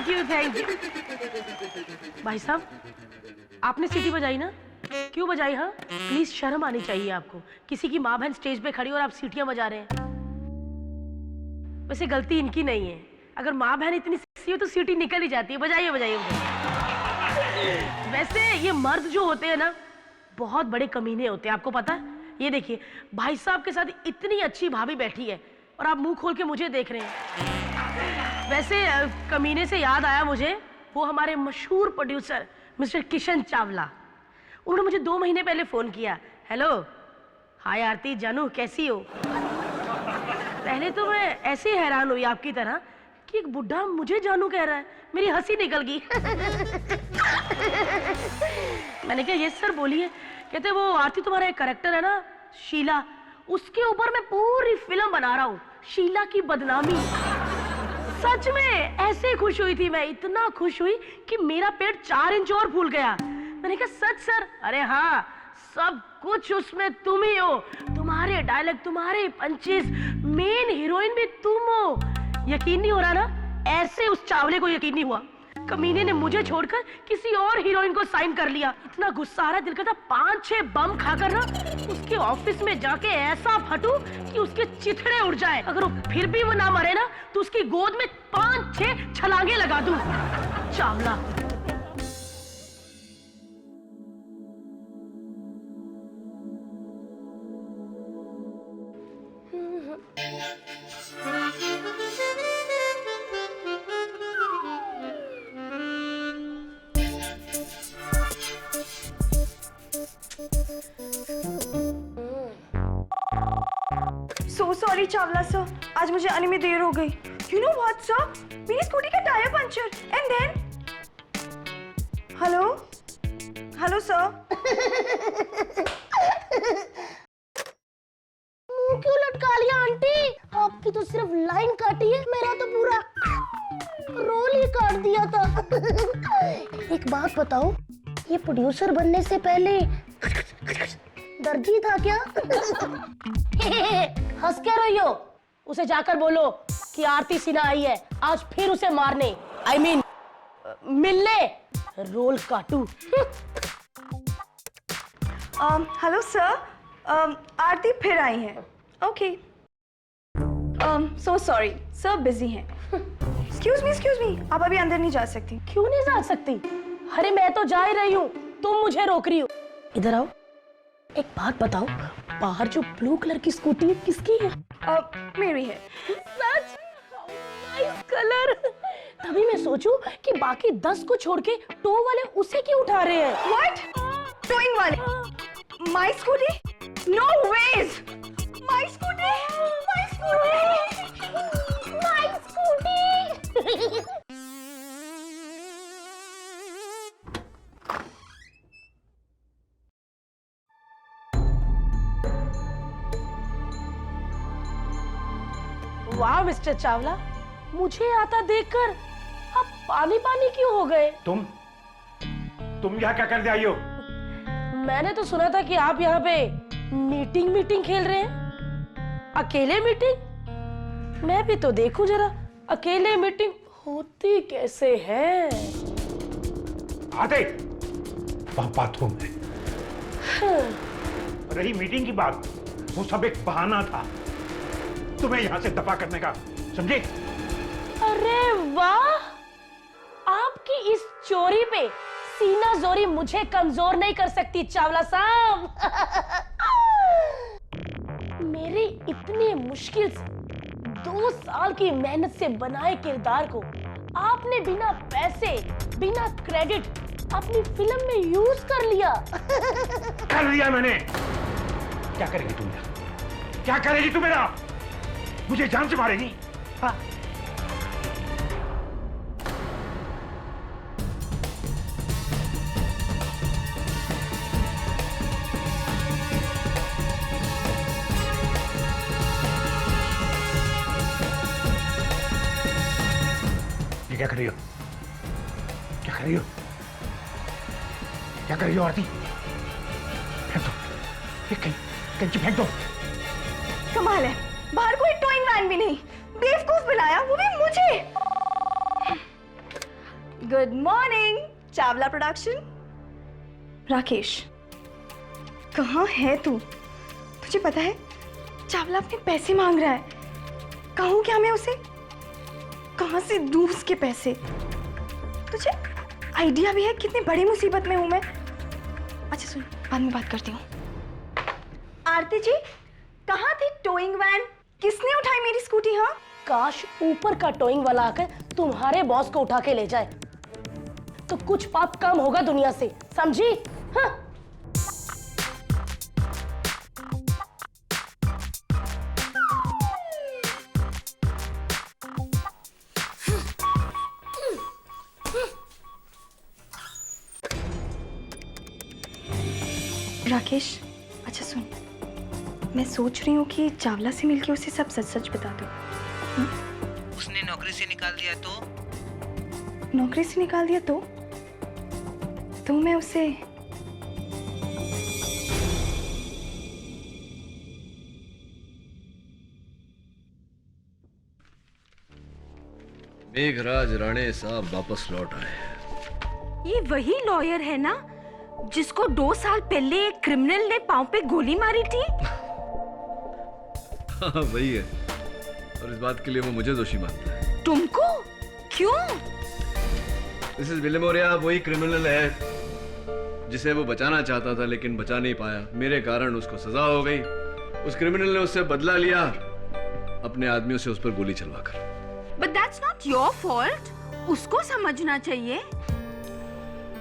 Thank you thank you. भाई साहब आपने सीटी बजाई ना? क्यों बजाई? हाँ प्लीज शर्म आनी चाहिए आपको। किसी की माँ बहन स्टेज पे खड़ी और आप सीटियां बजा रहे हैं। वैसे गलती इनकी नहीं है, अगर माँ बहन इतनी सेक्सी हो तो सीटी निकल ही जाती है। बजाइए बजाइए बजाइए। वैसे ये मर्द जो होते हैं ना बहुत बड़े कमीने होते हैं, आपको पता है? ये देखिए भाई साहब के साथ इतनी अच्छी भाभी बैठी है और आप मुंह खोल के मुझे देख रहे हैं। वैसे कमीने से याद आया मुझे, वो हमारे मशहूर प्रोड्यूसर मिस्टर किशन चावला, उन्होंने मुझे 2 महीने पहले फोन किया। हेलो हाय आरती जानू कैसी हो? पहले तो मैं ऐसे हैरान हुई आपकी तरह कि एक बुढ़ा मुझे जानू कह रहा है, मेरी हंसी निकल गई। मैंने कहा यस सर बोलिए। कहते वो आरती तुम्हारा एक कैरेक्टर है ना शीला, उसके ऊपर मैं पूरी फिल्म बना रहा हूँ, शीला की बदनामी। सच में ऐसे खुश हुई थी मैं, इतना खुश हुई कि मेरा पेट 4 इंच और फूल गया। मैंने कहा सच सर? अरे हाँ सब कुछ उसमें तुम ही हो, तुम्हारे डायलॉग, तुम्हारे पंचेस, मेन हीरोइन भी तुम हो। यकीन नहीं हो रहा ना? ऐसे उस चावले को यकीन नहीं हुआ, कमीने ने मुझे छोड़कर किसी और हीरोइन को साइन कर लिया। इतना गुस्सा आ रहा, दिल करता 5-6 बम खाकर ना उसके ऑफिस में जाके ऐसा फटूं कि उसके चिथड़े उड़ जाए। अगर वो फिर भी वो ना मरे ना तो उसकी गोद में 5-6 छलांगे लगा दूं। Chawla So sorry Chawla sir, आज मुझे आने में देर हो गई। You know what sir? मेरी स्कूटी का tyre puncture and then hello sir. मुंह क्यों लटका लिया आंटी? आपकी तो सिर्फ लाइन काटी है, मेरा तो पूरा रोल ही काट दिया था। एक बात बताओ, ये प्रोड्यूसर बनने से पहले दर्जी था क्या? हंस क्या रही हो? उसे जाकर बोलो कि आरती सिन्हा आई है, आज फिर उसे मारने, I mean, मिलने रोल काटू। हेलो सर, आरती फिर आई है। Okay so sorry sir, busy हैं। एक्सक्यूज मी, आप अभी अंदर नहीं जा सकती। क्यों नहीं जा सकती? अरे मैं तो जा ही रही हूँ, तुम मुझे रोक रही हो। इधर आओ, एक बात बताओ, बाहर जो ब्लू कलर की स्कूटी है किसकी है? मेरी है। सच? Nice colour. तभी मैं सोचूं कि बाकी 10 को छोड़ के टो वाले उसे क्यों उठा रहे हैं? What? टोइंग वाले? My scooty? No ways! My scooty! My scooty! My scooty! वाह मिस्टर चावला, मुझे आता देखकर आप पानी पानी क्यों हो गए? तुम यहाँ क्या करने आई हो? मैंने तो सुना था कि आप यहाँ पे मीटिंग खेल रहे हैं। अकेले मीटिंग? मैं भी तो देखूं जरा, अकेले मीटिंग होती कैसे है। आते बाथरूम में। रही मीटिंग की बात, वो सब एक बहाना था तुम्हें यहां से दफा करने का, समझे? अरे वाह, आपकी इस चोरी पे सीना जोरी मुझे कमजोर नहीं कर सकती चावला साहब। मेरे इतने मुश्किल से 2 साल की मेहनत से बनाए किरदार को आपने बिना पैसे, बिना क्रेडिट अपनी फिल्म में यूज कर लिया। कर लिया मैंने। क्या करेगी तुम? क्या करेगी तू मेरा? मुझे जान से मारेगी? हाँ? ये क्या कर रही हो? क्या कर रही हो? क्या कर रही हो आरती? फेंक दो, ये कहीं फेंक दो। कमाल है, बाहर कोई टोइंग वैन भी नहीं, बेवकूफ बुलाया, वो भी मुझे। Good morning Chawla production. Rakesh, कहाँ है तू? तुझे पता है चावला अपने पैसे मांग रहा है। कहूँ क्या मैं उसे? कहाँ से दूँ उसके पैसे? तुझे आइडिया भी है कितनी बड़ी मुसीबत में हूँ मैं? अच्छा सुन, बाद में बात करती हूँ। आरती जी, कहाँ थी टोइंग वैन? किसने उठाई मेरी स्कूटी? हाँ, काश ऊपर का टोइंग वाला आकर तुम्हारे बॉस को उठा के ले जाए, तो कुछ पाप कम होगा दुनिया से, समझी? हाँ? राकेश, अच्छा सुन, मैं सोच रही हूँ कि चावला से मिलके उसे सब सच सच बता दूँ। उसने नौकरी से निकाल दिया तो? नौकरी से निकाल दिया तो मैं उसे मेघराज राणे साहब वापस लौट आए। ये वही लॉयर है ना जिसको 2 साल पहले एक क्रिमिनल ने पांव पे गोली मारी थी? हाँ वही है, और इस बात के लिए वो मुझे दोषी मानता है। तुमको? क्यों? मिसेस विलेमोरिया वही क्रिमिनल है जिसे वो बचाना चाहता था लेकिन बचा नहीं पाया। मेरे कारण उसको सजा हो गई। उस क्रिमिनल ने उससे बदला लिया, अपने आदमियों से उस पर गोली चलवाकर। But that's not your fault. उसको समझना चाहिए।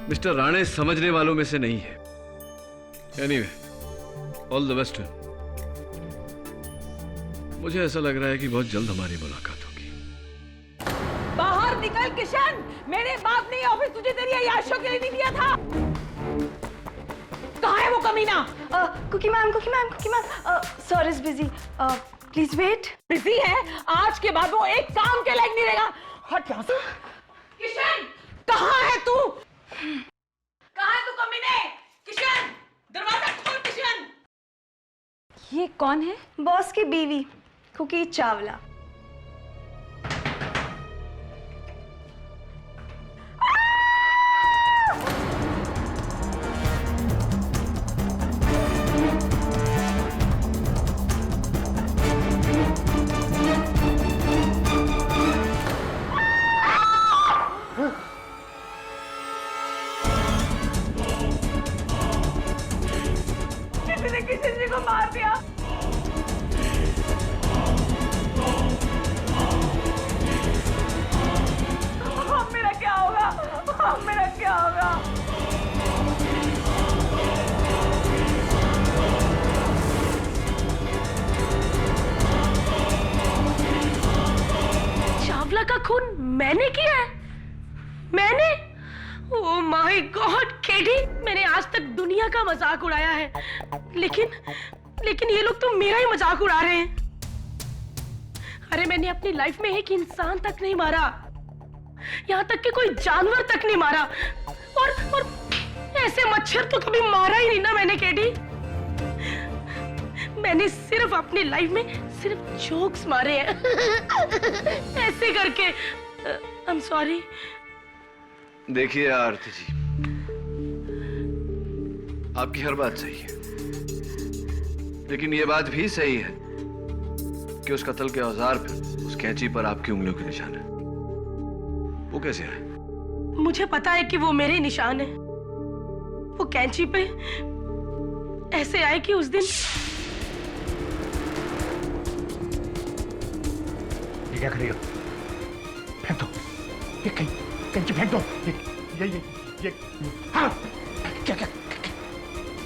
मिस्टर राणे समझने वालों में से नहीं है। Anyway, all the best. मुझे ऐसा लग रहा है कि बहुत जल्द हमारी मुलाकात होगी। बाहर निकल किशन, मेरे बाप ने ये ऑफिस तुझे तेरी अय्याशों के लिए नहीं दिया था। कहाँ है वो कमीना? Cookie ma'am, sir is busy, please wait. Busy है? आज के बाद वो एक काम के लायक नहीं रहेगा। हट यहाँ से। किशन, कहाँ है तू? कहाँ है तू कमीने? किशन, दरवाजा खोल किशन। ये कौन है? बॉस की बीवी कुकी चावला। किशन जी को मार दिया। मेरा क्या होगा? मेरा क्या होगा? चावला का खून मैंने किया है? मैंने? ओह माय गॉड केडी, मैंने आज तक दुनिया का मजाक उड़ाया है, लेकिन ये लोग तो मेरा ही मजाक उड़ा रहे हैं। अरे मैंने अपनी लाइफ में एक इंसान तक नहीं मारा, यहाँ तक कि कोई जानवर तक नहीं मारा, और ऐसे मच्छर तो कभी मारा ही नहीं ना मैंने केडी। मैंने सिर्फ अपनी लाइफ में सिर्फ जोक्स मारे हैं ऐसे करके। आई एम सॉरी। देखिए आरती जी, आपकी हर बात सही है, लेकिन ये बात भी सही है कि उस कत्ल के औजार पर, उस कैंची पर आपकी उंगलियों के निशान है। वो कैसे आए? मुझे पता है कि वो मेरे निशान है। वो कैंची पे ऐसे आए कि उस दिन। ये क्या कर रही हो? फेंक दो ये कैंची, फेंक दो। ये हाँ, क्या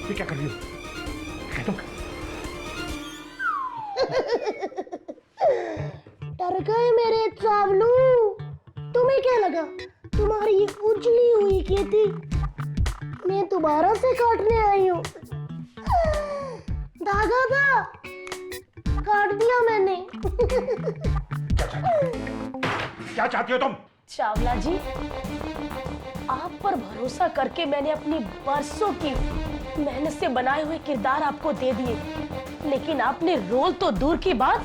ये क्या कर रही हो? कह दो। डर गए मेरे चावलू। तुम्हें क्या लगा तुम्हारी ये उजली हुई खेती मैं दोबारा से काटने आई हूँ? धागा था, काट दिया मैंने। क्या चाहती हो तुम? चावला जी, आप पर भरोसा करके मैंने अपनी बरसों की मेहनत से बनाए हुए किरदार आपको दे दिए, लेकिन आपने रोल तो दूर की बात,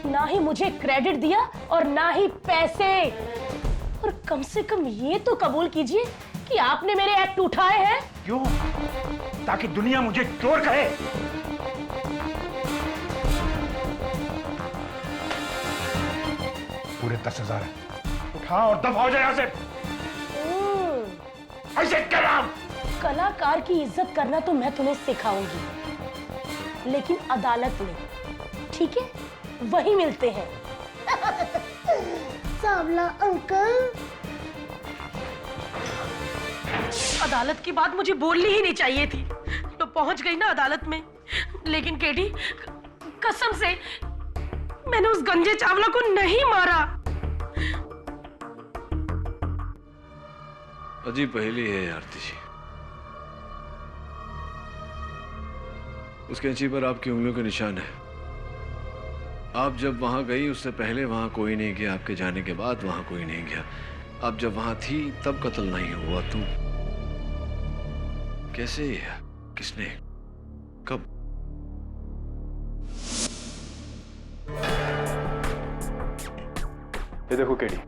ना ही मुझे क्रेडिट दिया और ना ही पैसे। और कम से कम ये तो कबूल कीजिए कि आपने मेरे एक्ट उठाए हैं। क्यों? ताकि दुनिया मुझे चोर कहे। पूरे 10,000 है, उठा और दफा हो जाए यहां से। ऐसे कलाम। कलाकार की इज्जत करना तो मैं तुम्हें सिखाऊंगी, लेकिन अदालत में, ठीक है? वही मिलते हैं। चावला अंकल, अदालत की बात मुझे बोलनी ही नहीं चाहिए थी, तो पहुंच गई ना अदालत में। लेकिन केटी, कसम से मैंने उस गंजे चावला को नहीं मारा। अजीब पहेली है आरती जी। उस कैंची पर आपकी उंगलियों के निशान है। आप जब वहां गई उससे पहले वहां कोई नहीं गया, आपके जाने के बाद वहां कोई नहीं गया। आप जब वहां थी तब कत्ल नहीं हुआ। तुम कैसे? किसने? कब? ये देखो केडी,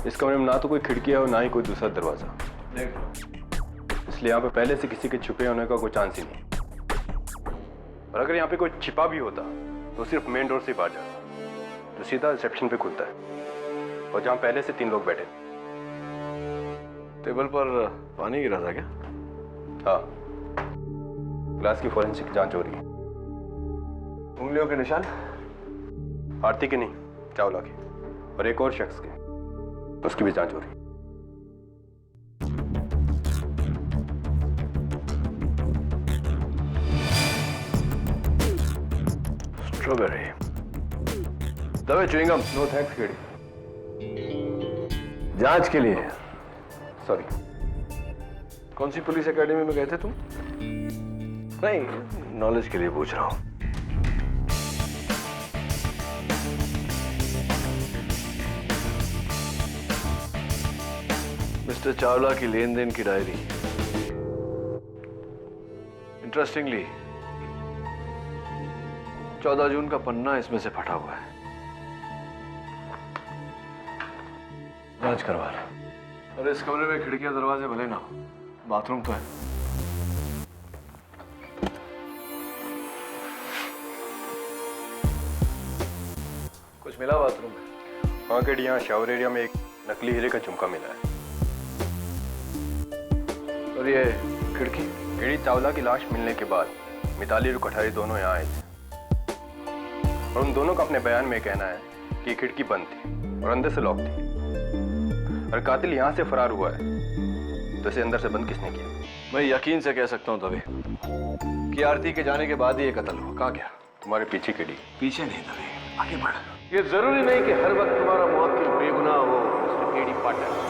इस कमरे में ना तो कोई खिड़की है और ना ही कोई दूसरा दरवाजा, इसलिए यहाँ पे पहले से किसी के छुपे होने का कोई चांस ही नहीं। और अगर यहाँ पे कोई छिपा भी होता तो सिर्फ मेन डोर से बाहर जाता, जो सीधा रिसेप्शन पे खुलता है, और जहाँ पहले से 3 लोग बैठे। टेबल पर पानी गिरा था क्या? हाँ, ग्लास की फॉरेंसिक जांच हो रही है। उंगलियों के निशान? आरती के नहीं, चावला के, और एक और शख्स के, उसकी भी जांच हो रही है। स्ट्रॉबेरी, दबे च्युइंगम। No thanks KD. जांच के लिए। सॉरी। कौन सी पुलिस एकेडमी में गए थे तुम? नहीं, नॉलेज के लिए पूछ रहा हूं। मिस्टर चावला की लेन देन की डायरी। इंटरेस्टिंगली 14 जून का पन्ना इसमें से फटा हुआ है। जांच करवा रहा। और इस कमरे में खिड़कियां दरवाजे भले ना हो, बाथरूम तो है। कुछ मिला बाथरूम में? हाँ केडी, यहाँ शावर एरिया में एक नकली हीरे का झुमका मिला है। और ये खिड़की? केडी, चावला की लाश मिलने के बाद मिताली और कोठारी दोनों यहाँ आए थे, और उन दोनों का अपने बयान में कहना है कि ये खिड़की बंद थी और अंदर से लॉक थी। और कातिल यहाँ से फरार हुआ है, तो इसे अंदर से बंद किसने किया? मैं यकीन से कह सकता हूँ तभी कि आरती के जाने के बाद ही ये कत्ल हुआ। कहाँ गया? तुम्हारे पीछे केडी। पीछे नहीं तभी, आगे बढ़। ये जरूरी नहीं कि हर वक्त तुम्हारा मुवक्किल बेगुनाह हो, मिस्टर केडी पाठक।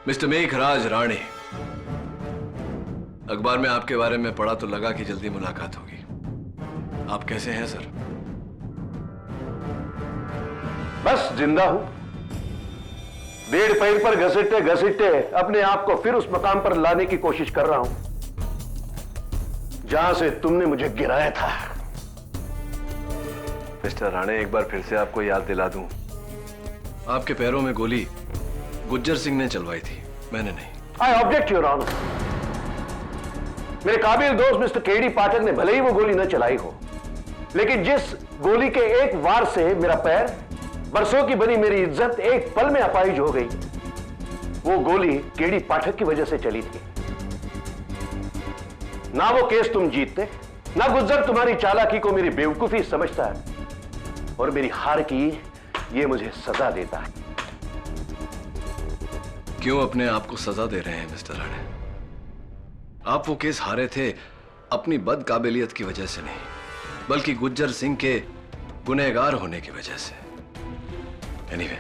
मिस्टर मेघराज राणे, अखबार में आपके बारे में पढ़ा तो लगा कि जल्दी मुलाकात होगी। आप कैसे हैं सर? बस जिंदा हूं। 1.5 पैर पर घसीटते घसीटते अपने आप को फिर उस मकाम पर लाने की कोशिश कर रहा हूं जहां से तुमने मुझे गिराया था। मिस्टर राणे, एक बार फिर से आपको याद दिला दूं, आपके पैरों में गोली गुज्जर सिंह ने चलवाई थी, मैंने नहीं। I object your honour. मेरे काबिल दोस्त मिस्टर केडी पाठक ने भले ही वो गोली न चलाई हो, लेकिन जिस गोली के एक वार से मेरा पैर, बरसों की बनी मेरी इज्जत एक पल में अपाहिज हो गई, वो गोली केडी पाठक की वजह से चली थी। ना वो केस तुम जीतते, ना गुज्जर तुम्हारी चालाकी को मेरी बेवकूफी समझता है, और मेरी हार की ये मुझे सजा देता है। क्यों अपने आप को सजा दे रहे हैं मिस्टर राणे? आप वो केस हारे थे अपनी बदकाबिलियत की वजह से नहीं, बल्कि गुज्जर सिंह के गुनहगार होने की वजह से। एनीवे,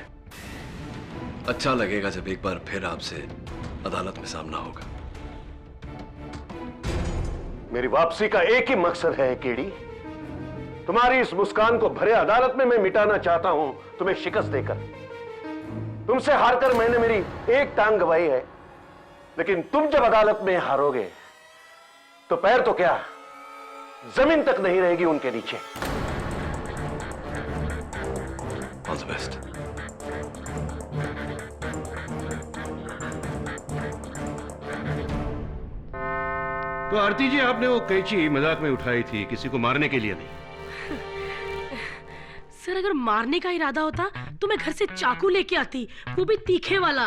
अच्छा लगेगा जब एक बार फिर आपसे अदालत में सामना होगा। मेरी वापसी का एक ही मकसद है केडी। तुम्हारी इस मुस्कान को भरे अदालत में मैं मिटाना चाहता हूं, तुम्हें शिकस्त देकर। तुमसे हारकर मैंने मेरी एक टांग गंवाई है, लेकिन तुम जब अदालत में हारोगे तो पैर तो क्या, जमीन तक नहीं रहेगी उनके नीचे। All the best. तो आरती जी, आपने वो कैंची मजाक में उठाई थी, किसी को मारने के लिए नहीं। सर अगर मारने का इरादा होता तो मैं घर से चाकू लेके आती, वो भी तीखे वाला।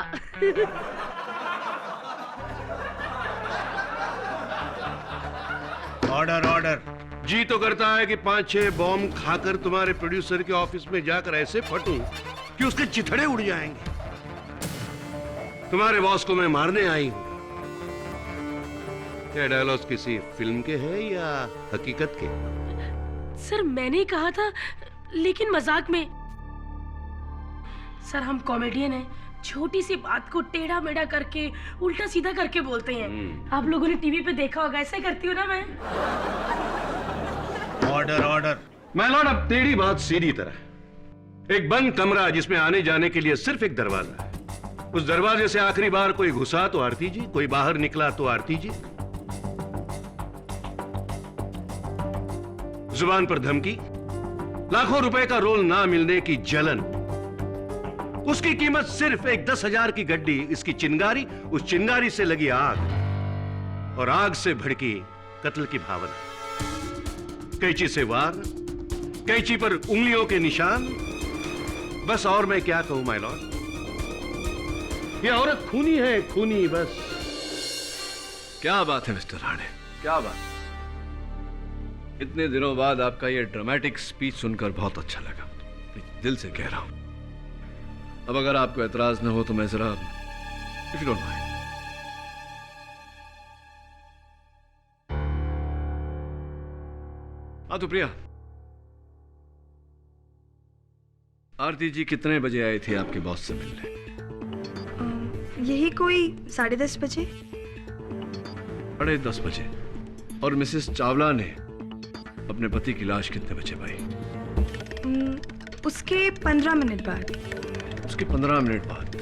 Order order. जी तो करता है कि 5-6 बॉम्ब खाकर तुम्हारे प्रोड्यूसर के ऑफिस में जाकर ऐसे फटूं कि उसके चिथड़े उड़ जाएंगे। तुम्हारे बॉस को मैं मारने आई हूं। ये डायलॉग्स किसी फिल्म के हैं या हकीकत के? सर मैंने ही कहा था, लेकिन मजाक में। सर हम कॉमेडियन हैं, छोटी सी बात को टेढ़ा मेढ़ा करके उल्टा सीधा करके बोलते हैं। आप लोगों ने टीवी पे देखा होगा, ऐसे करती हूँ ना मैं। Order order. मैं लॉर्ड, अब टेढ़ी बात सीधी तरह। एक बंद कमरा जिसमें आने जाने के लिए सिर्फ एक दरवाजा है। उस दरवाजे से आखिरी बार कोई घुसा तो आरती जी, कोई बाहर निकला तो आरती जी। जुबान पर धमकी, लाखों रुपए का रोल ना मिलने की जलन, उसकी कीमत सिर्फ एक 10,000 की गड्डी, इसकी चिंगारी, उस चिंगारी से लगी आग और आग से भड़की कत्ल की भावना। कैंची से वार, कैंची पर उंगलियों के निशान, बस और मैं क्या कहूं माय लॉर्ड। ये औरत खूनी है, खूनी बस। क्या बात है मिस्टर राणे, क्या बात। इतने दिनों बाद आपका ये ड्रामेटिक स्पीच सुनकर बहुत अच्छा लगा, दिल से कह रहा हूं। अब अगर आपको एतराज न हो तो मैं जरा, इफ यू डोंट माइंड। हाँ तो प्रिया, आरती जी कितने बजे आई थी आपके बॉस से मिलने? यही कोई 10:30 बजे। 10:30 बजे। और मिसेस चावला ने अपने पति की लाश कितने बजे पाई? उसके 15 मिनट बाद। उसके 15 मिनट बाद।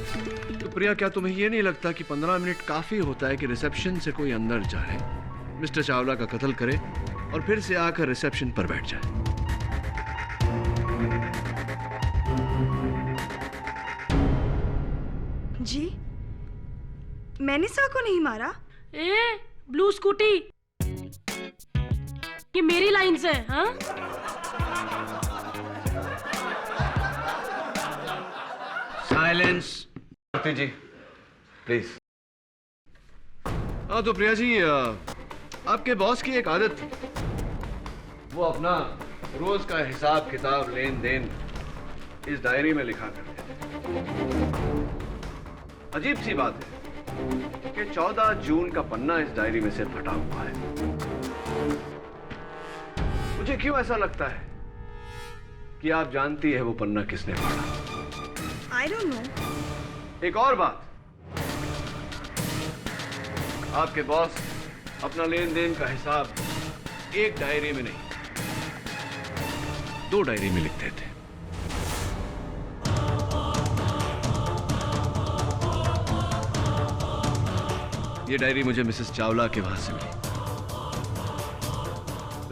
तो प्रिया, क्या तुम्हें यह नहीं लगता कि 15 मिनट काफी होता है कि रिसेप्शन से कोई अंदर जाए, मिस्टर चावला का कत्ल करे और फिर से आकर रिसेप्शन पर बैठ जाए? जी, मैंने सर को नहीं मारा। ए, ब्लू स्कूटी, ये मेरी लाइन से, हाँ? साइलेंस। आरती जी प्लीज। हाँ तो प्रिया जी, आपके बॉस की एक आदत थी, वो अपना रोज का हिसाब किताब, लेन देन इस डायरी में लिखा करते थे। अजीब सी बात है कि 14 जून का पन्ना इस डायरी में से फटा हुआ है। मुझे क्यों ऐसा लगता है कि आप जानती है वो पन्ना किसने फाड़ा? I don't know। एक और बात, आपके बॉस अपना लेन देन का हिसाब एक डायरी में नहीं, 2 डायरी में लिखते थे। ये डायरी मुझे मिसेस चावला के वहां से मिली।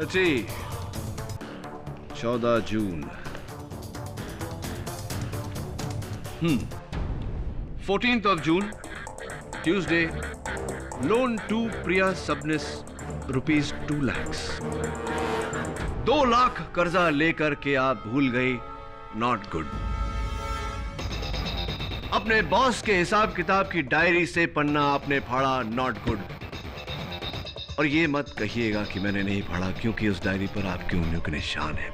अच्छी 14 जून। 14th of June, Tuesday, loan to Priya Subnis ₹2 lakhs। 2 lakh कर्जा लेकर के आप भूल गई, नॉट गुड। अपने बॉस के हिसाब किताब की डायरी से पन्ना आपने फाड़ा, नॉट गुड। और ये मत कहिएगा कि मैंने नहीं पढ़ा, क्योंकि उस डायरी पर आपकी उंगलियों के निशान है।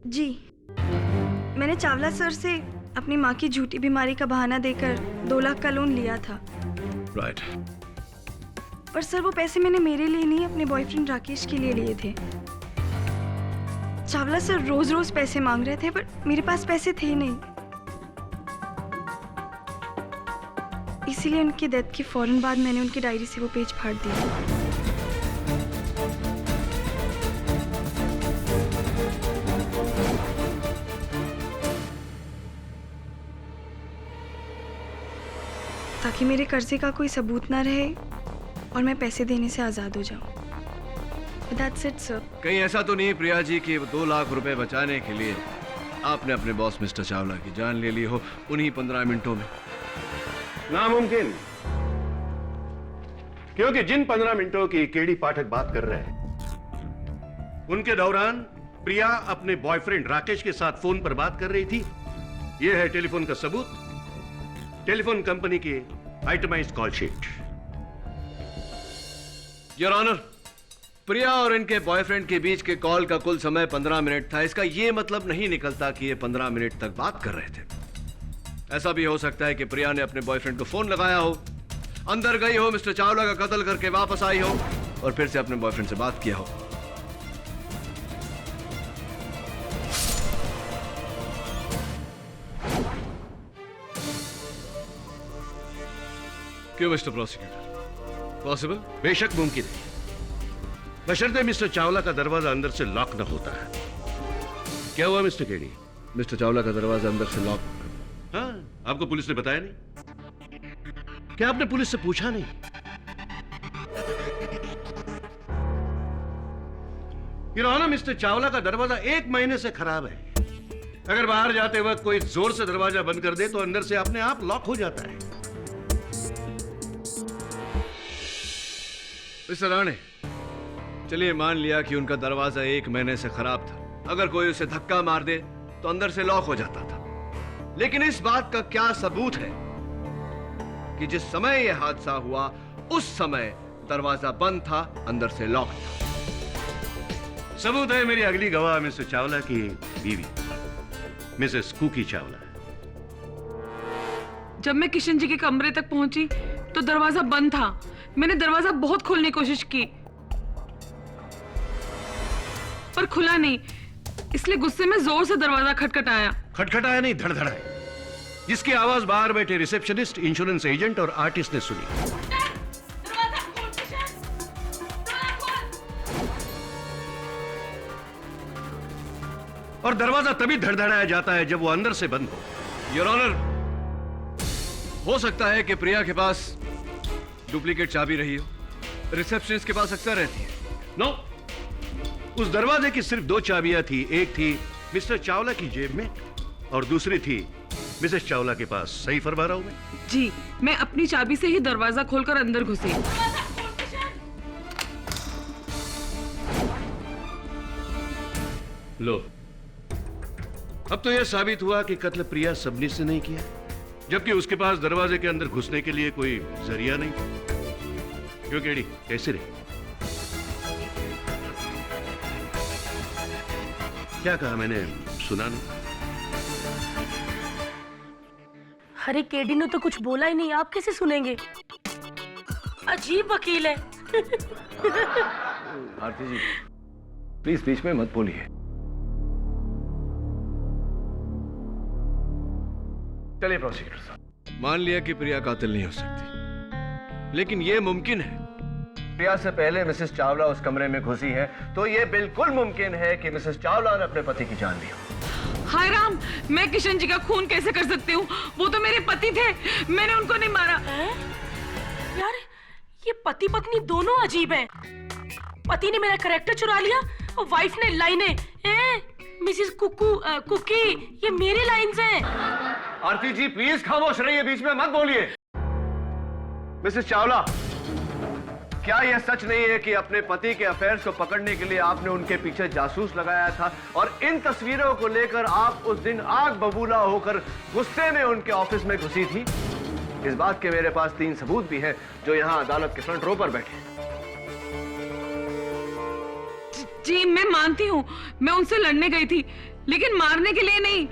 जी, मैंने चावला सर से अपनी माँ की झूठी बीमारी का बहाना देकर 2 लाख का लोन लिया था। राइट। पर सर वो पैसे मैंने मेरे लिए नहीं, अपने बॉयफ्रेंड राकेश के लिए लिए थे। चावला सर रोज रोज पैसे मांग रहे थे, पर मेरे पास पैसे थे नहीं, इसीलिए उनकी डेथ के फौरन बाद मैंने उनकी डायरी से वो पेज फाड़ दिया। ताकि मेरे कर्जे का कोई सबूत ना रहे और मैं पैसे देने से आजाद हो जाऊं। That's it, sir. कहीं ऐसा तो नहीं प्रिया जी कि 2 लाख रुपए बचाने के लिए आपने अपने बॉस मिस्टर चावला की जान ले ली हो उन्हीं 15 मिनटों में? नामुमकिन, क्योंकि जिन 15 मिनटों की केडी पाठक बात कर रहे हैं उनके दौरान प्रिया अपने बॉयफ्रेंड राकेश के साथ फोन पर बात कर रही थी। यह है टेलीफोन का सबूत, टेलीफोन कंपनी की itemized call sheet. Your honour, Priya और इनके बॉयफ्रेंड के बीच के कॉल का कुल समय 15 मिनट था। इसका यह मतलब नहीं निकलता कि ये 15 मिनट तक बात कर रहे थे। ऐसा भी हो सकता है कि प्रिया ने अपने बॉयफ्रेंड को फोन लगाया हो, अंदर गई हो, मिस्टर चावला का कत्ल करके वापस आई हो और फिर से अपने बॉयफ्रेंड से बात किया हो। क्यों मिस्टर प्रोसिक्यूटर, पॉसिबल? बेशक मुमकिन है, बशर्ते मिस्टर चावला का दरवाजा अंदर से लॉक न होता है। क्या हुआ मिस्टर केडी? मिस्टर चावला का दरवाजा अंदर से लॉक? हाँ, आपको पुलिस ने बताया नहीं? क्या आपने पुलिस से पूछा नहीं? ये रहा ना, मिस्टर चावला का दरवाजा 1 महीने से खराब है। अगर बाहर जाते वक्त कोई जोर से दरवाजा बंद कर दे तो अंदर से अपने आप लॉक हो जाता है। मिस्टर राणे, चलिए मान लिया कि उनका दरवाजा 1 महीने से खराब था। अगर कोई उसे धक्का मार दे तो अंदर से लॉक हो जाता था। लेकिन इस बात का क्या सबूत है कि जिस समय यह हादसा हुआ उस समय दरवाजा बंद था, अंदर से लॉक था? सबूत है मेरी अगली गवाह मिस्टर चावला की बीवी मिसेस कुकी चावला। जब मैं किशन जी के कमरे तक पहुंची तो दरवाजा बंद था। मैंने दरवाजा बहुत खोलने की कोशिश की पर खुला नहीं, इसलिए गुस्से में जोर से दरवाजा खटखटाया। खटखटाया नहीं, धड़धड़ाया, जिसकी आवाज बाहर बैठे रिसेप्शनिस्ट, इंश्योरेंस एजेंट और आर्टिस्ट ने सुनी। और दरवाजा तभी धड़धड़ाया जाता है जब वो अंदर से बंद हो। योर ऑनर, हो सकता है कि प्रिया के पास डुप्लीकेट चाबी रही हो। रिसेप्शनिस्ट के पास अक्सर रहती है। नो, उस दरवाजे की सिर्फ 2 चाबियां थी। एक थी मिस्टर चावला की जेब में और दूसरी थी मिसेस चावला के पास। सही फरमा रहा हूं मैं? जी, मैं अपनी चाबी से ही दरवाजा खोलकर अंदर घुसी। लो, अब तो यह साबित हुआ कि कत्ल प्रिया सबनी से नहीं किया, जबकि उसके पास दरवाजे के अंदर घुसने के लिए कोई जरिया नहीं था। क्यों केडी, कैसे रही? क्या कहा मैंने, सुना नहीं? अरे केडी ने तो कुछ बोला ही नहीं, आप कैसे सुनेंगे? अजीब वकील है। आरती जी, प्लीज बीच में मत बोलिए। चलिए प्रोसिक्यूटर साहब, मान लिया कि प्रिया कातिल नहीं हो सकती, लेकिन यह मुमकिन है प्रिया से पहले मिसेस चावला उस कमरे में घुसी है, तो यह बिल्कुल मुमकिन है कि मिसेस चावला ने अपने पति की जान ली हो। हाय राम, मैं किशन जी का खून कैसे कर सकती हूँ? वो तो मेरे पति थे, मैंने उनको नहीं मारा। यार, ये पति पत्नी दोनों अजीब हैं। पति ने मेरा कैरेक्टर चुरा लिया और वाइफ ने लाइनें। मिसेस कुकी, ये मेरी लाइन्स हैं। आरती जी प्लीज खामोश रहिए, बीच में मत बोलिए। मिसेस चावला, क्या यह सच नहीं है कि अपने पति के अफेयर्स को पकड़ने के लिए आपने उनके पीछे जासूस लगाया था और इन तस्वीरों को लेकर आप उस दिन आग बबूला होकर गुस्से में उनके ऑफिस में घुसी थी? इस बात के मेरे पास 3 सबूत भी हैं जो यहां अदालत के फ्रंट रो पर बैठे हैं। जी, मैं मानती हूँ, मैं उनसे लड़ने गई थी, लेकिन मारने के लिए नहीं।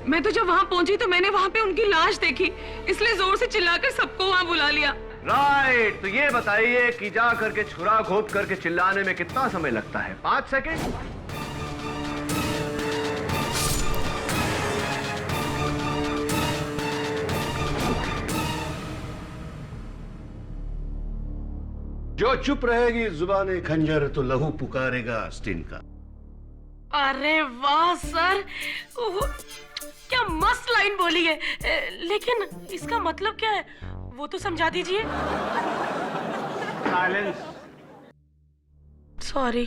मैं तो जब वहां पहुंची तो मैंने वहां पे उनकी लाश देखी, इसलिए जोर से चिल्लाकर सबको वहां बुला लिया। राइट, तो ये बताइए कि जा करके छुरा घोंप करके चिल्लाने में कितना समय लगता है? 5 सेकंड? जो चुप रहेगी जुबान खंजर तो लहू पुकारेगा आस्तीन का। अरे वाह सर, ओह, क्या मस्त लाइन बोली है। लेकिन इसका मतलब क्या है वो तो समझा दीजिए। Silence. Sorry.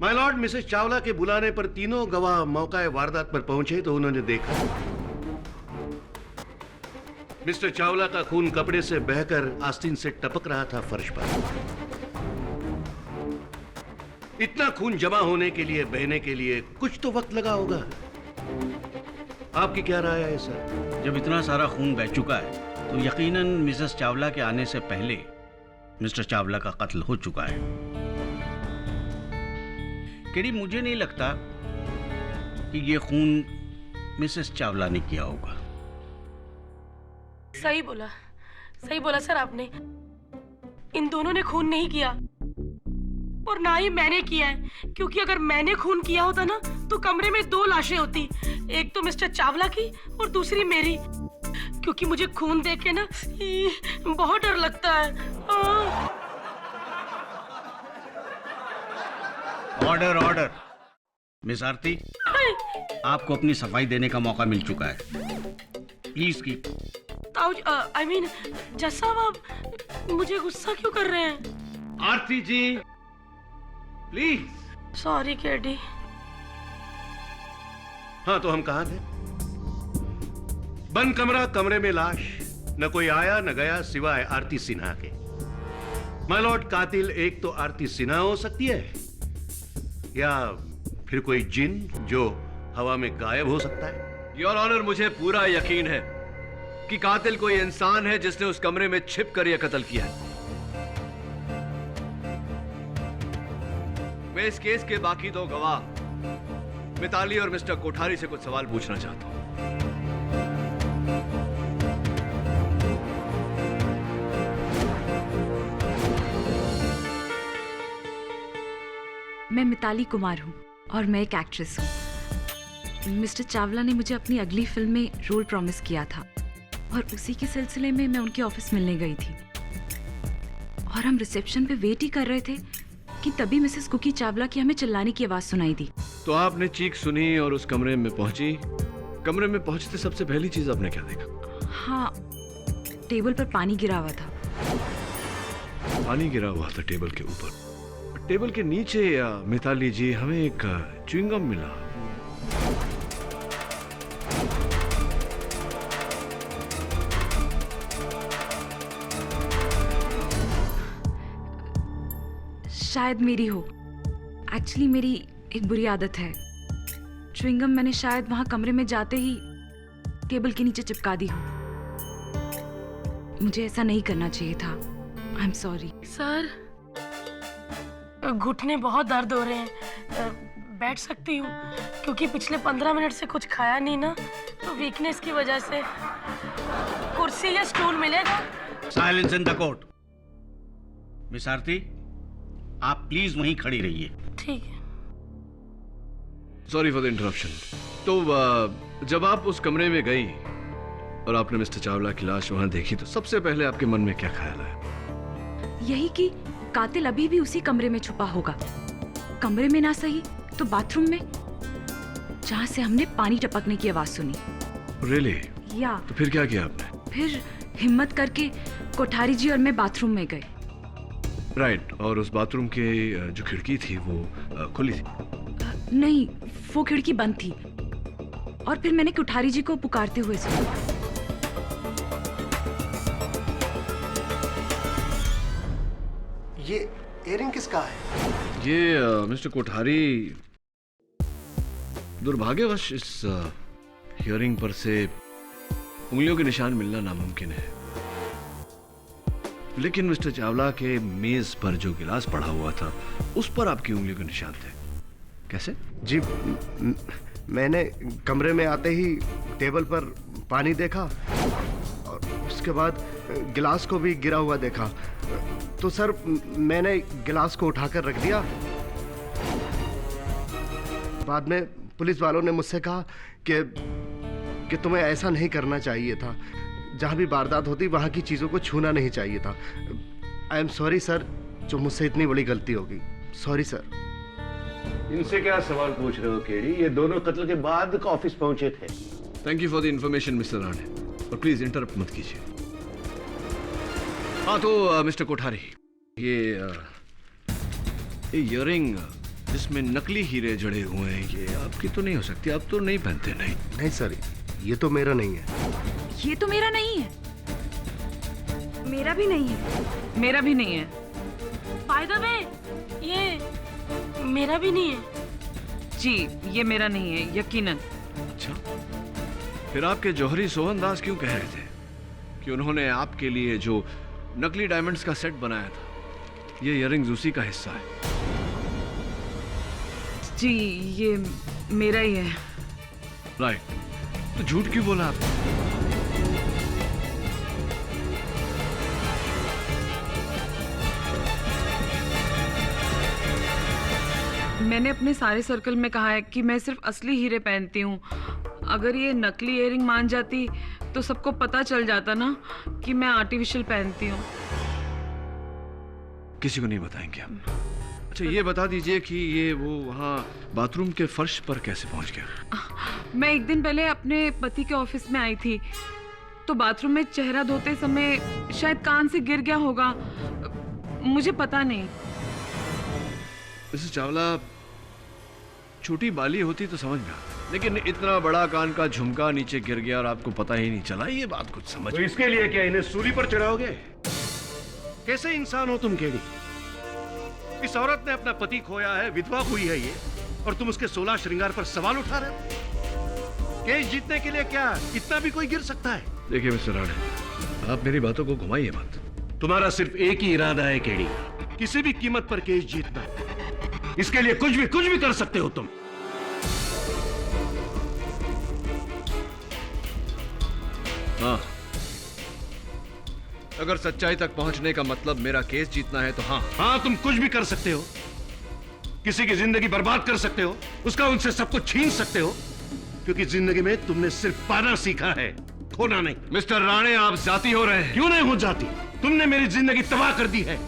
My Lord, Mrs Chawla के बुलाने पर तीनों गवाह मौका वारदात पर पहुंचे तो उन्होंने देखा मिस्टर चावला का खून कपड़े से बहकर आस्तीन से टपक रहा था फर्श पर। इतना खून जमा होने के लिए, बहने के लिए कुछ तो वक्त लगा होगा। आपकी क्या राय है सर? जब इतना सारा खून बह चुका है तो यकीनन मिसेस चावला के आने से पहले मिस्टर चावला का कत्ल हो चुका है। केडी, मुझे नहीं लगता कि ये खून मिसेस चावला ने किया होगा। सही बोला सर आपने। इन दोनों ने खून नहीं किया और ना ही मैंने किया है, क्योंकि अगर मैंने खून किया होता ना तो कमरे में 2 लाशें होती, एक तो मिस्टर चावला की और दूसरी मेरी, क्योंकि मुझे खून देख के ना बहुत डर लगता है। ऑर्डर। मिस आरती, आपको अपनी सफाई देने का मौका मिल चुका है। Please keep. आई मीन जज साहब, आप मुझे गुस्सा क्यों कर रहे हैं? आरती जी प्लीज। Sorry KD. हाँ, तो हम कहां थे? बंद कमरा, कमरे में लाश, न कोई आया न गया सिवाय आरती सिन्हा के। माय लॉर्ड, कातिल एक तो आरती सिन्हा हो सकती है या फिर कोई जिन जो हवा में गायब हो सकता है। योर ऑनर, मुझे पूरा यकीन है कि कातिल कोई इंसान है जिसने उस कमरे में छिप कर यह कत्ल किया है। मैं इस केस के बाकी 2 गवाह मिताली और मिस्टर कोठारी से कुछ सवाल पूछना चाहता हूं। मैं मिताली कुमार हूँ और मैं एक एक्ट्रेस हूँ। मिस्टर चावला ने मुझे अपनी अगली फिल्म में रोल प्रॉमिस किया था और उसी के सिलसिले में मैं उनके ऑफिस मिलने गई थी और हम रिसेप्शन पे वेट ही कर रहे थे कि तभी मिसेस कुकी चावला की हमें चिल्लाने की आवाज सुनाई दी। तो आपने चीख सुनी और उस कमरे में पहुंची। कमरे में पहुंचते सबसे पहली चीज आपने क्या देखा? हाँ, टेबल पर पानी गिरा हुआ था। पानी गिरा हुआ था टेबल के ऊपर। टेबल के नीचे मिताली जी हमें एक च्युइंगम मिला। शायद मेरी हो। एक्चुअली मेरी एक बुरी आदत है। च्युइंगम मैंने शायद वहां कमरे में जाते ही टेबल के नीचे चिपका दी हो। मुझे ऐसा नहीं करना चाहिए था। आई एम सॉरी। सर, घुटने बहुत दर्द हो रहे हैं। बैठ सकती हूँ? क्योंकि पिछले 15 मिनट से कुछ खाया नहीं ना, तो वीकनेस की वजह से। कुर्सी या स्टूल मिलेगा? Silence in the court. Miss Aarti, आप प्लीज वहीं खड़ी रहिए। ठीक है। Sorry for the interruption. तो जब आप उस कमरे में गई और आपने मिस्टर चावला की लाश वहां देखी तो सबसे पहले आपके मन में क्या ख्याल आया? यही कि कातिल अभी भी उसी कमरे में छुपा होगा। कमरे में ना सही तो बाथरूम में, जहां से हमने पानी टपकने की आवाज सुनी। Really? या तो फिर क्या किया आपने? फिर हिम्मत करके कोठारी जी और मैं बाथरूम में गए। राइट। और उस बाथरूम के जो खिड़की थी वो खुली थी? नहीं, वो खिड़की बंद थी और फिर मैंने कोठारी जी को पुकारते हुए सुना। ये इयरिंग किसका है? ये मिस्टर कोठारी, दुर्भाग्यवश इस हियरिंग पर से उंगलियों के निशान मिलना नामुमकिन है। लेकिन मिस्टर चावला के मेज पर जो गिलास पड़ा हुआ था उस पर आपकी उंगलियों के निशान थे। कैसे? जी, मैंने कमरे में आते ही टेबल पर पानी देखा और उसके बाद गिलास को भी गिरा हुआ देखा। तो सर, मैंने गिलास को उठाकर रख दिया। बाद में पुलिस वालों ने मुझसे कहा कि तुम्हें ऐसा नहीं करना चाहिए था। जहां भी वारदात होती वहां की चीजों को छूना नहीं चाहिए था। आई एम सॉरी सर, जो मुझसे इतनी बड़ी गलती होगी। Sorry sir. इनसे क्या सवाल पूछ रहे हो केडी? ये दोनों कत्ल के बाद ऑफिस पहुंचे थे। Thank you for the information mister Rane, और प्लीज इंटरप्ट मत कीजिए। हाँ तो मिस्टर कोठारी, ये इयरिंग जिसमें नकली हीरे जड़े हुए हैं, ये आपकी तो नहीं हो सकती, आप तो नहीं पहनते। नहीं नहीं सर, ये तो मेरा नहीं है। ये तो मेरा नहीं है। मेरा भी नहीं है। मेरा भी नहीं है। बाय द वे, ये मेरा भी नहीं है। जी, ये मेरा नहीं है, यकीनन। अच्छा, फिर आपके जौहरी सोहन दास क्यों कह रहे थे कि उन्होंने आपके लिए जो नकली डायमंड्स का सेट बनाया था, ये इयरिंग्स उसी का हिस्सा है? जी, ये मेरा ही है। राइट, तो झूठ क्यों बोला आपने? मैंने अपने सारे सर्कल में कहा है कि मैं सिर्फ असली हीरे पहनती हूँ। अगर ये नकली इयरिंग मान जाती तो सबको पता चल जाता ना कि मैं आर्टिफिशियल पहनती हूँ। किसी को नहीं बताएंगे हम। अच्छा, ये बता दीजिए कि ये वो वहाँ बाथरूम के फर्श पर कैसे पहुँच गया? मैं एक दिन पहले अपने पति के ऑफिस में आई थी, तो बाथरूम में चेहरा धोते समय शायद कान से गिर गया होगा, मुझे पता नहीं। मिसेस चावला, छोटी बाली होती तो समझ में आता, लेकिन इतना बड़ा कान का झुमका नीचे गिर गया और आपको पता ही नहीं चला, ये बात कुछ समझ। तो इसके लिए क्या इन्हें सूली पर चढ़ाओगे? कैसे इंसान हो तुम केडी? इस औरत ने अपना पति खोया है, विधवा हुई है ये, और तुम उसके 16 श्रृंगार पर सवाल उठा रहे हो? केस जीतने के लिए क्या इतना भी कोई गिर सकता है? देखिए मिस्टर राणे, आप मेरी बातों को घुमाइए मत। तुम्हारा सिर्फ एक ही इरादा है केडी, किसी भी कीमत पर केस जीतना। इसके लिए कुछ भी कर सकते हो तुम। हाँ, अगर सच्चाई तक पहुंचने का मतलब मेरा केस जीतना है तो हाँ, तुम कुछ भी कर सकते हो। किसी की जिंदगी बर्बाद कर सकते हो, उसका उनसे सब कुछ छीन सकते हो, क्योंकि जिंदगी में तुमने सिर्फ पाना सीखा है, खोना नहीं। मिस्टर राणे, आप जाती हो रहे हैं। क्यों नहीं हो जाती? तुमने मेरी जिंदगी तबाह कर दी है।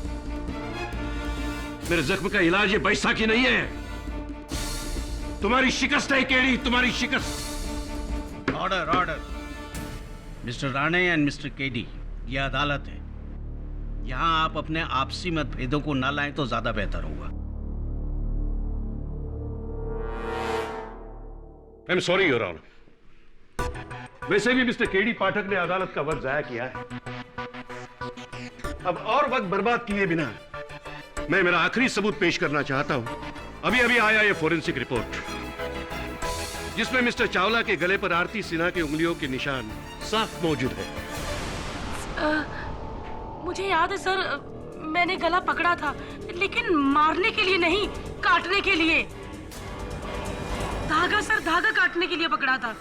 मेरे जख्म का इलाज ये बैसाखी नहीं है, तुम्हारी शिकस्त है केडी, तुम्हारी शिकस्त। Order, order. Mister Rane and mister KD, यह अदालत है। यहां आप अपने आपसी मतभेदों को ना लाएं तो ज्यादा बेहतर होगा। I am sorry your honour. वैसे भी मिस्टर केडी पाठक ने अदालत का वक्त जाया किया है। अब और वक्त बर्बाद किए बिना मैं मेरा आखिरी सबूत पेश करना चाहता हूं। अभी अभी आया ये फोरेंसिक रिपोर्ट, जिसमें मिस्टर चावला के गले पर आरती सिन्हा की उंगलियों के निशान साफ मौजूद है। मुझे याद है सर, मैंने गला पकड़ा था, लेकिन मारने के लिए नहीं, काटने के लिए। धागा सर, धागा काटने के लिए पकड़ा था।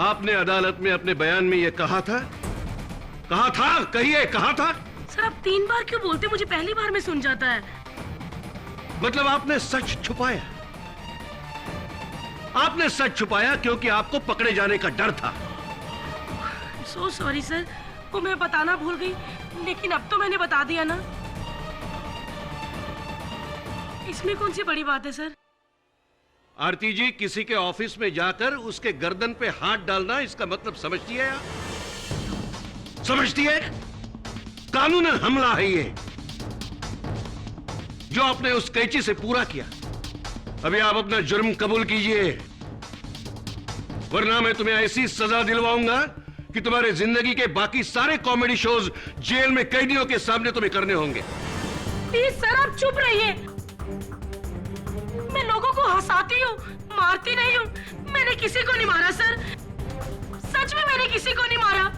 आपने अदालत में अपने बयान में यह कहा था? कहिए, कहा था? सर, आप 3 बार क्यों बोलते? मुझे पहली बार में सुन जाता है। मतलब आपने सच छुपाया? आपने सच छुपाया क्योंकि आपको पकड़े जाने का डर था। सो सॉरी सर, वो मैं बताना भूल गई, लेकिन अब तो मैंने बता दिया ना। इसमें कौन सी बड़ी बात है सर? आरती जी, किसी के ऑफिस में जाकर उसके गर्दन पे हाथ डालना, इसका मतलब समझती है? समझती है? कानून हमला है ये, जो आपने उस कैची से पूरा किया। अभी आप अपना जुर्म कबूल कीजिए, वरना मैं तुम्हें ऐसी सजा दिलवाऊंगा कि तुम्हारे जिंदगी के बाकी सारे कॉमेडी शोज जेल में कैदियों के सामने तुम्हें करने होंगे। प्लीज सर, आप चुप रहिए। मैं लोगों को हंसाती हूँ, मारती नहीं हूँ। मैंने किसी को नहीं मारा सर, सच में मैंने किसी को नहीं मारा।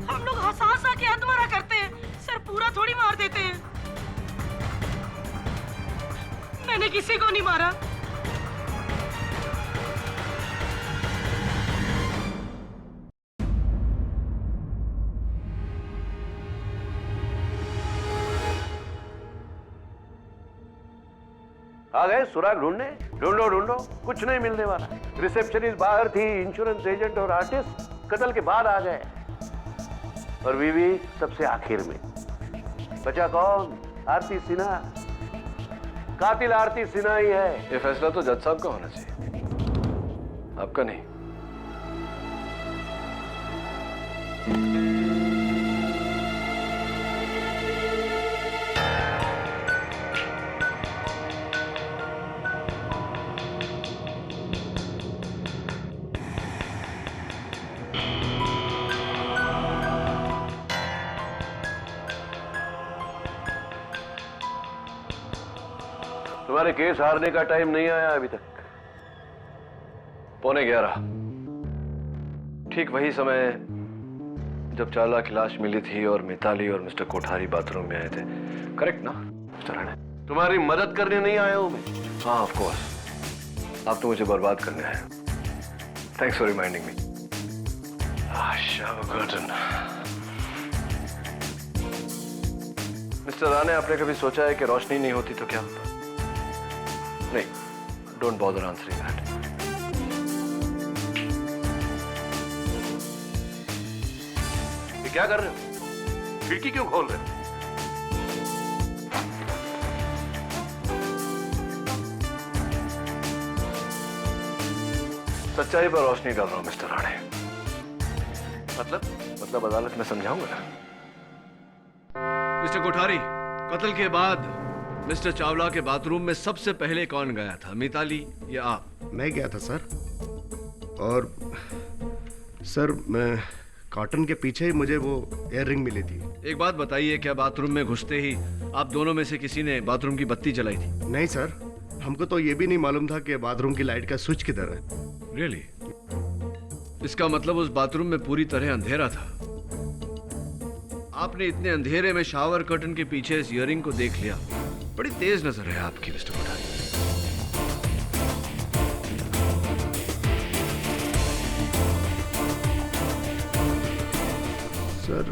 हम लोग हंसा हंसा के हथमरा करते हैं सर, पूरा थोड़ी मार देते हैं। मैंने किसी को नहीं मारा। आ गए सुराग ढूंढने? ढूंढो ढूंढो, कुछ नहीं मिलने वाला। रिसेप्शनिस्ट बाहर थी, इंश्योरेंस एजेंट और आर्टिस्ट कत्ल के बाद आ गए और बीवी सबसे आखिर में। बचा कौन? आरती सिन्हा। कातिल आरती सिन्हा ही है। ये फैसला तो जज साहब का होना चाहिए, आपका नहीं। तुम्हारे केस हारने का टाइम नहीं आया अभी तक। 11:15, ठीक वही समय जब चावला की लाश मिली थी और मिताली और मिस्टर कोठारी बाथरूम में आए थे, करेक्ट ना मिस्टर राणे? तुम्हारी मदद करने नहीं आया हूं मैं। हाँ ऑफ कोर्स, आप तो मुझे बर्बाद करने आए। Thanks for reminding me. Mister Rane, आपने कभी सोचा है कि रोशनी नहीं होती तो क्या होता? नहीं, डोंट बॉदर आंसरिंग दैट। ये क्या कर रहे हो? खिड़की क्यों खोल रहे हो? सच्चाई पर रोशनी डाल रहा हूं मिस्टर राणे। मतलब अदालत में समझाऊंगा ना। मिस्टर कोठारी, कत्ल के बाद मिस्टर चावला के बाथरूम में सबसे पहले कौन गया था, मिताली या आप? मैं गया था सर, और सर मैं कॉटन के पीछे ही मुझे वो इयर रिंग मिली थी। एक बात बताइए, क्या बाथरूम में घुसते ही आप दोनों में से किसी ने बाथरूम की बत्ती जलाई थी? नहीं सर, हमको तो ये भी नहीं मालूम था कि बाथरूम की लाइट का स्विच किधर है। रियली? इसका मतलब उस बाथरूम में पूरी तरह अंधेरा था। आपने इतने अंधेरे में शावर कर्टन के पीछे इस इयररिंग को देख लिया। बड़ी तेज नजर है आपकी मिस्टर कोठारी। सर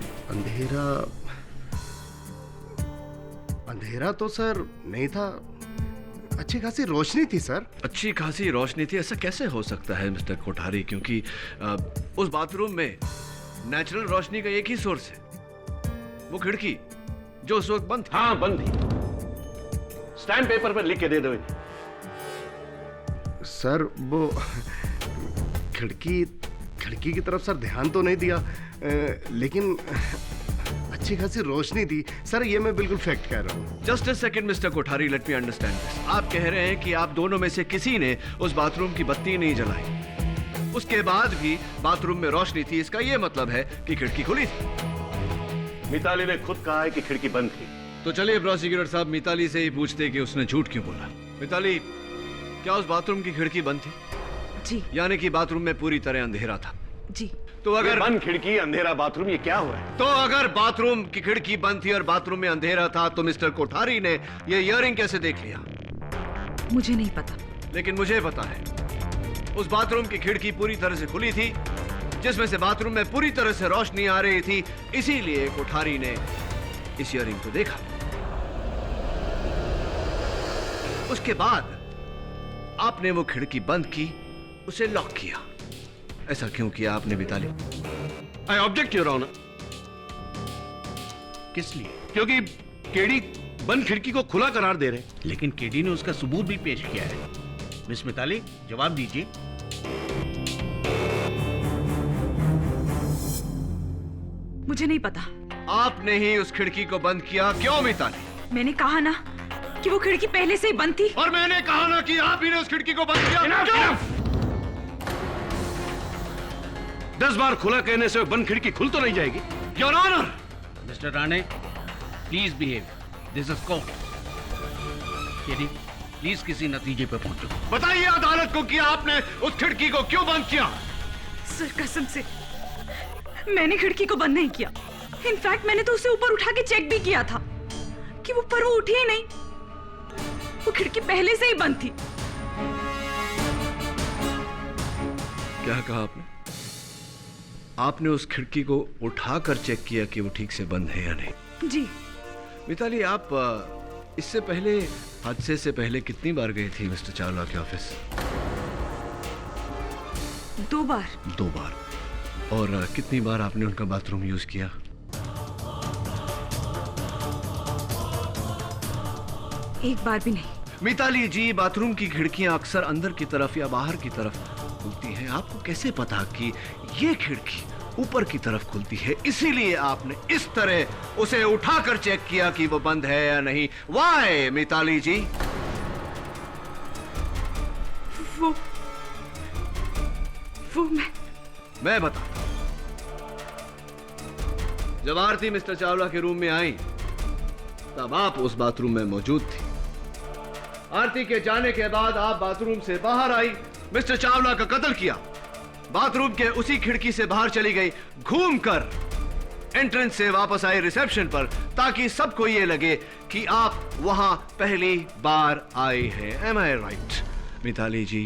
अंधेरा तो सर नहीं था, अच्छी खासी रोशनी थी सर। अच्छी खासी रोशनी थी, ऐसा कैसे हो सकता है मिस्टर कोठारी? क्योंकि उस बाथरूम में नेचुरल रोशनी का एक ही सोर्स है, वो खिड़की जो उस वक्त बंद थी। हाँ बंद थी। स्टैम्प पेपर पर लिख के दे दो इन्हें। सर वो खिड़की की तरफ सर ध्यान तो नहीं दिया, लेकिन अच्छी खासी रोशनी थी सर, ये मैं बिल्कुल फैक्ट कह रहा हूँ। Just a second mister Kothari, let me understand this. आप कह रहे हैं कि आप दोनों में से किसी ने उस बाथरूम की बत्ती नहीं जलाई, उसके बाद भी बाथरूम में रोशनी थी, इसका यह मतलब है कि खिड़की खुली थी। मिताली ने खुद कहा है कि खिड़की बंद थी। तो चलिए प्रोसिक्यूटर साहब, मिताली से ही पूछते कि उसने झूठ क्यों बोला। मिताली, क्या उस बाथरूम की खिड़की बंद थी? जी। यानी कि बाथरूम में पूरी तरह अंधेरा था? जी। तो अगर बंद खिड़की, अंधेरा बाथरूम, ये क्या हो रहा है? तो अगर बाथरूम की खिड़की बंद थी और बाथरूम में अंधेरा था, तो मिस्टर कोठारी ने ये इयररिंग कैसे देख लिया? मुझे नहीं पता। लेकिन मुझे पता है, उस बाथरूम की खिड़की पूरी तरह से खुली थी, जिसमें से बाथरूम में पूरी तरह से रोशनी आ रही थी, इसीलिए कोठारी ने इस इयररिंग को देखा। उसके बाद आपने वो खिड़की बंद की, उसे लॉक किया। ऐसा क्यों किया आपने Mitali? I object your honour. किस लिए? क्योंकि केडी बंद खिड़की को खुला करार दे रहे। लेकिन केडी ने उसका सबूत भी पेश किया है। मिस मिताली, जवाब दीजिए। मुझे नहीं पता। आपने ही उस खिड़की को बंद किया, क्यों मिताली? मैंने कहा ना कि वो खिड़की पहले से ही बंद थी। और मैंने कहा ना कि आप ही ने उस खिड़की को बंद किया। क्यों? 10 बार खुला कहने से बंद खिड़की खुल तो नहीं जाएगी। Your honour. Mister Rane, please behave, this is court. KD, please किसी नतीजे पर पहुंचो। बताइए अदालत को कि आपने उस खिड़की को क्यों बंद किया? सर कसम से मैंने खिड़की को बंद नहीं किया। इनफैक्ट मैंने तो उसे ऊपर उठा के चेक भी किया था कि वो उठी ही नहीं। वो खिड़की पहले से ही बंद थी। क्या कहा आपने? आपने उस खिड़की को उठाकर चेक किया कि वो ठीक से बंद है या नहीं? जी। मिताली, आप इससे पहले, हादसे से पहले कितनी बार गई थी मिस्टर चावला के ऑफिस? 2 बार। 2 बार। और कितनी बार आपने उनका बाथरूम यूज किया? एक बार भी नहीं। मिताली जी, बाथरूम की खिड़कियां अक्सर अंदर की तरफ या बाहर की तरफ खुलती हैं। आपको कैसे पता कि ये खिड़की ऊपर की तरफ खुलती है? इसीलिए आपने इस तरह उसे उठाकर चेक किया कि वो बंद है या नहीं। वाई मिताली जी? वो मैं बता। जब आरती मिस्टर चावला के रूम में आई तब आप उस बाथरूम में मौजूद थी। आरती के जाने के बाद आप बाथरूम से बाहर आई, मिस्टर चावला का कत्ल किया, बाथरूम के उसी खिड़की से बाहर चली गई, घूमकर एंट्रेंस से वापस आई रिसेप्शन पर, ताकि सबको यह लगे कि आप वहां पहली बार आई है। एम आई राइट मिताली जी?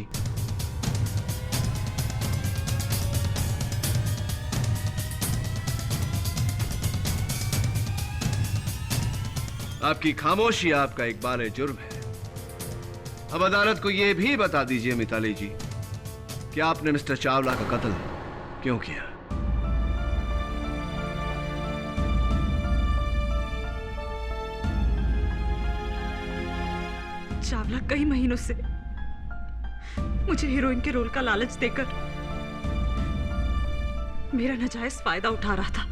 आपकी खामोशी आपका एक बाले जुर्म है। अब अदालत को यह भी बता दीजिए मिताली जी कि आपने मिस्टर चावला का कत्ल क्यों किया? चावला कई महीनों से मुझे हीरोइन के रोल का लालच देकर मेरा नाजायज फायदा उठा रहा था।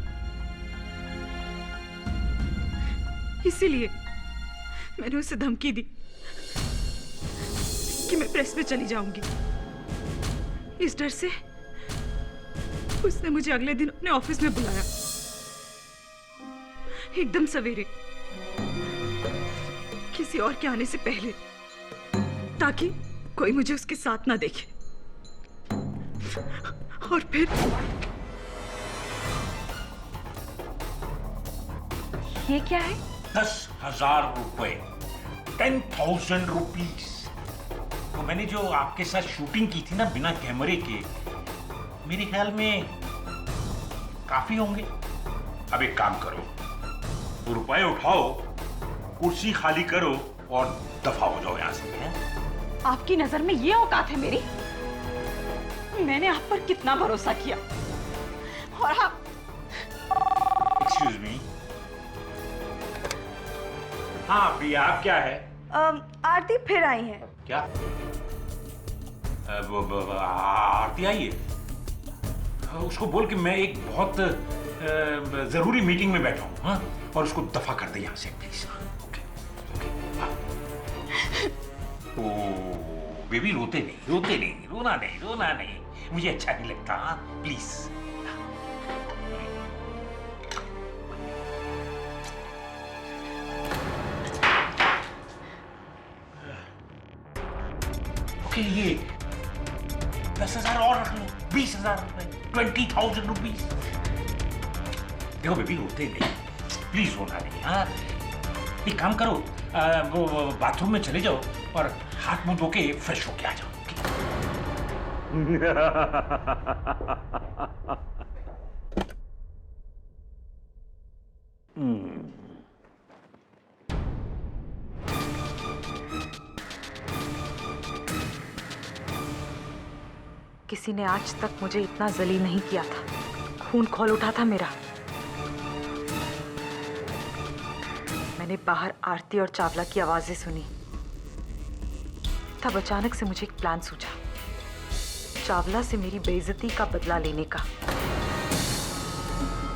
इसीलिए मैंने उसे धमकी दी कि मैं प्रेस में चली जाऊंगी। इस डर से उसने मुझे अगले दिन अपने ऑफिस में बुलाया, एकदम सवेरे, किसी और के आने से पहले, ताकि कोई मुझे उसके साथ ना देखे। और फिर ये क्या है? 10,000 रुपए, 10,000 रुपीज। तो मैंने जो आपके साथ शूटिंग की थी ना बिना कैमरे के, मेरे ख्याल में काफी होंगे। अब एक काम करो, रुपए उठाओ, कुर्सी खाली करो और दफा हो जाओ यहां से। आपकी नजर में ये औकात है मेरी? मैंने आप पर कितना भरोसा किया और आप। Excuse me. हाँ प्रिया, आप क्या है? आरती फिर आई है। क्या? आरती आई है? उसको बोल कि मैं एक बहुत जरूरी मीटिंग में बैठा हूँ, हाँ? और उसको दफा कर दे यहाँ से प्लीज। Okay okay. हाँ। ओ बेबी, रोते नहीं, रोना नहीं, मुझे अच्छा नहीं लगता। हाँ प्लीज। ये 10,000 और रख लो, 20,000 रुपए, 20,000 रुपीज। देखो बेबी, रोते नहीं, प्लीज रोना नहीं। हाँ एक काम करो, वो बाथरूम में चले जाओ और हाथ मुंह धो के फ्रेश होके आ जाओ। किसी ने आज तक मुझे इतना जलील नहीं किया था। खून खौल उठा था मेरा। मैंने बाहर आरती और चावला की आवाजें सुनी। तब अचानक से मुझे एक प्लान सूझा, चावला से मेरी बेइज्जती का बदला लेने का।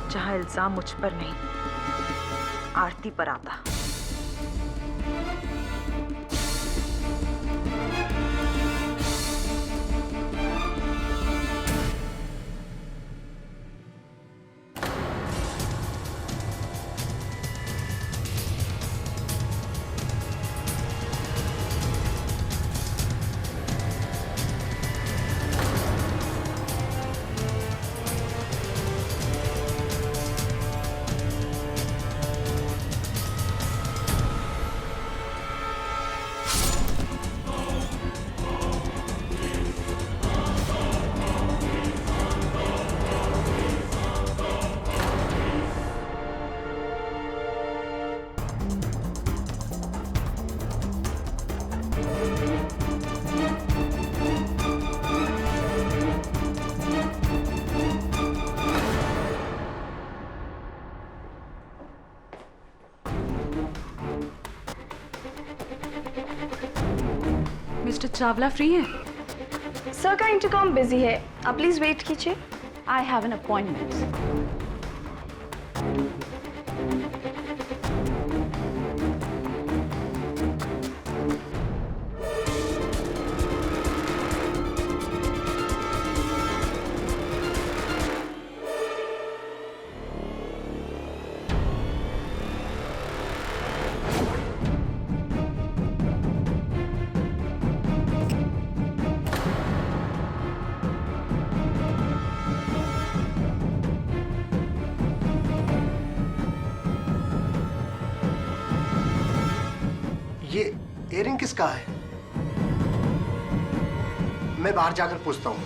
जहां इल्जाम मुझ पर नहीं, आरती पर आता। मिस्टर चावला फ्री हैं? सर का इंटरकॉम बिजी है, आप प्लीज वेट कीजिए। I have an appointment. ये इयरिंग किसका है? मैं बाहर जाकर पूछता हूँ।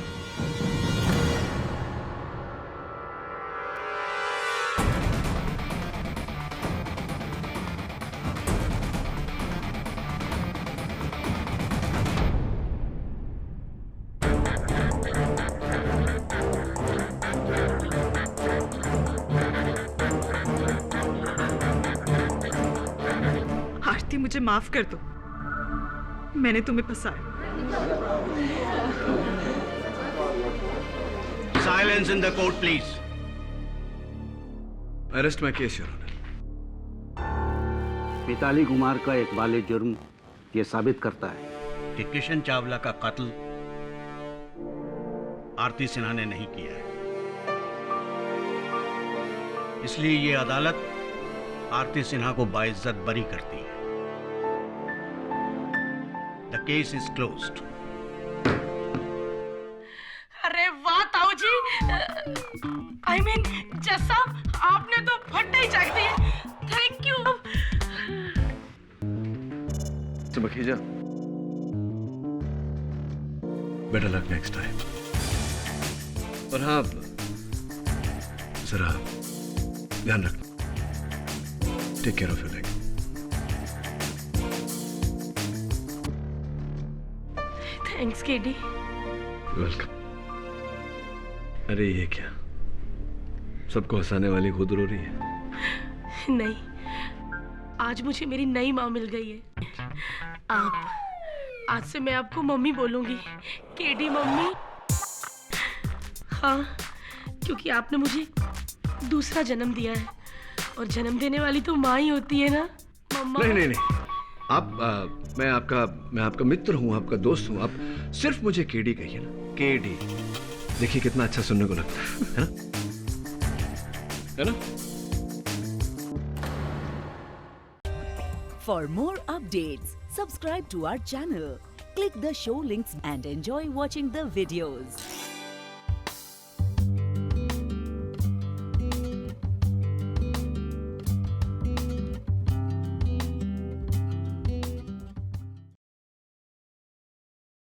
आरती, मुझे माफ कर दो, मैंने तुम्हें फंसाया। Silence in the court please. Arrest my case your honour. Mitali Kumar का एक वाले जुर्म ये साबित करता है कि किशन चावला का कत्ल आरती सिन्हा ने नहीं किया है। इसलिए ये अदालत आरती सिन्हा को बाइज्जत बरी करती है। The case is closed. अरे वाह ताऊ जी, आई मीन जैसा आपने तो फट्टे ही चक दिए। Thank you. Makhija, better luck next time. और हाँ, जरा ध्यान रखना। Take care of your leg. Thanks KD. Welcome. अरे ये क्या, सबको हंसाने वाली खुद रो रही है? नहीं, आज मुझे मेरी नई माँ मिल गई है। आज से मैं आपको मम्मी बोलूंगी, केडी मम्मी। हाँ, क्योंकि आपने मुझे दूसरा जन्म दिया है, और जन्म देने वाली तो माँ ही होती है ना मम्मा। नहीं, आप मैं आपका मित्र हूँ, आपका दोस्त हूँ। आप सिर्फ मुझे केडी कहिए ना, केडी। देखिए कितना अच्छा सुनने को लगता है ना? है ना? For more updates, subscribe to our channel, click the show links and enjoy watching the videos.